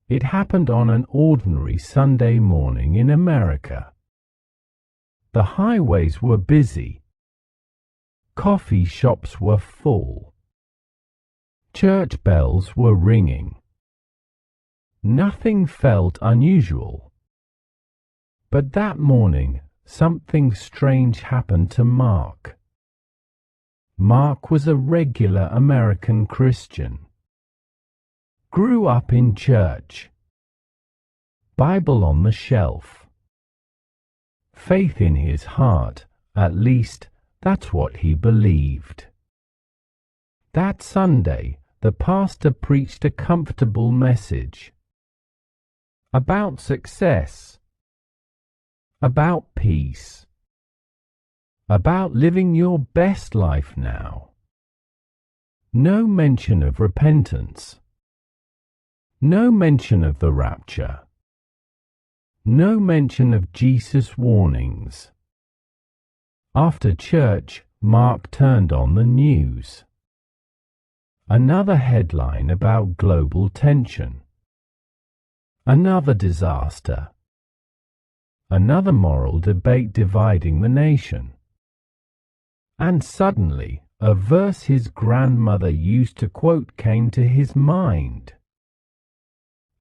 It happened on an ordinary Sunday morning in America. The highways were busy. Coffee shops were full. Church bells were ringing. Nothing felt unusual. But that morning, something strange happened to Mark. Mark was a regular American Christian. Grew up in church. Bible on the shelf. Faith in his heart, at least that's what he believed. That Sunday, the pastor preached a comfortable message. About success. About peace. About living your best life now. No mention of repentance. No mention of the rapture. No mention of Jesus' warnings. After church, Mark turned on the news. Another headline about global tension. Another disaster. Another moral debate dividing the nation. And suddenly, a verse his grandmother used to quote came to his mind.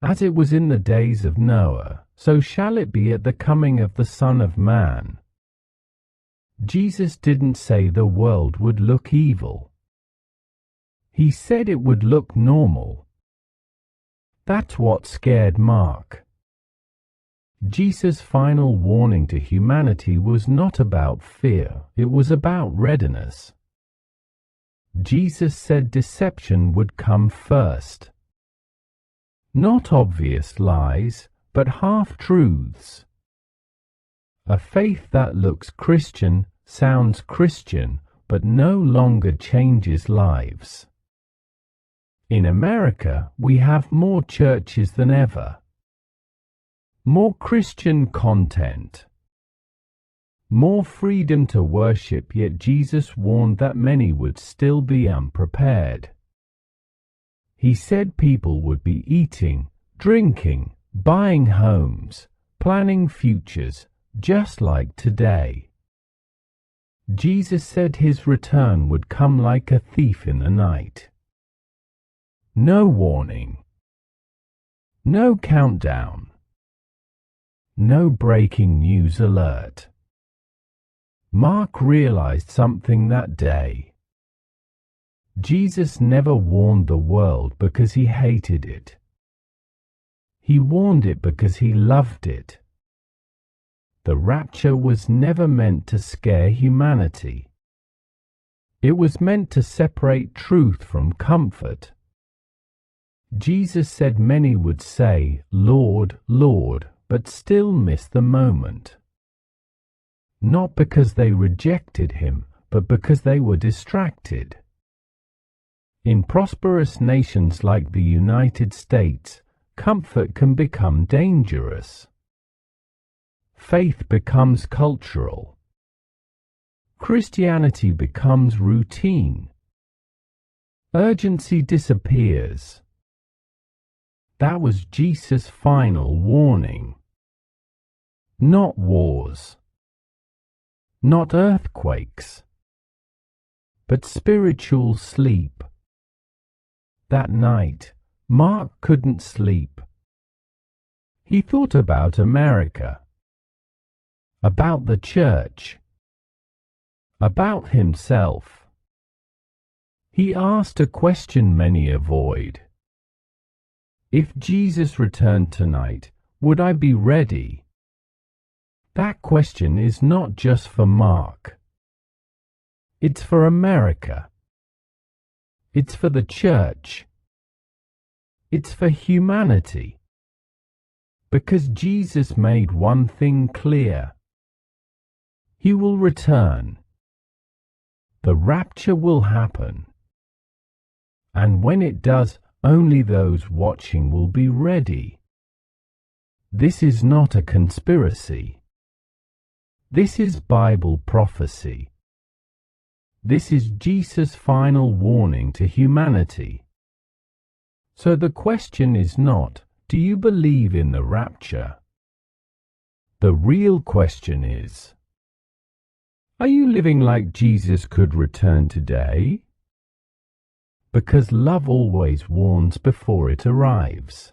As it was in the days of Noah, so shall it be at the coming of the Son of Man. Jesus didn't say the world would look evil. He said it would look normal. That's what scared Mark. Jesus' final warning to humanity was not about fear, it was about readiness. Jesus said deception would come first. Not obvious lies, but half-truths. A faith that looks Christian, sounds Christian, but no longer changes lives. In America, we have more churches than ever. More Christian content. More freedom to worship, yet Jesus warned that many would still be unprepared. He said people would be eating, drinking, buying homes, planning futures, just like today. Jesus said his return would come like a thief in the night. No warning. No countdown. No breaking news alert. Mark realized something that day. Jesus never warned the world because he hated it. He warned it because he loved it. The rapture was never meant to scare humanity. It was meant to separate truth from comfort. Jesus said many would say, "Lord, Lord," but still miss the moment. Not because they rejected him, but because they were distracted. In prosperous nations like the United States, comfort can become dangerous. Faith becomes cultural. Christianity becomes routine. Urgency disappears. That was Jesus' final warning. Not wars. Not earthquakes. But spiritual sleep. That night, Mark couldn't sleep. He thought about America, about the church, about himself. He asked a question many avoid. If Jesus returned tonight, would I be ready? That question is not just for Mark. It's for America. It's for the church. It's for humanity. Because Jesus made one thing clear. He will return. The rapture will happen. And when it does, only those watching will be ready. This is not a conspiracy. This is Bible prophecy. This is Jesus' final warning to humanity. So the question is not, Do you believe in the rapture? The real question is, are you living like Jesus could return today? Because love always warns before it arrives.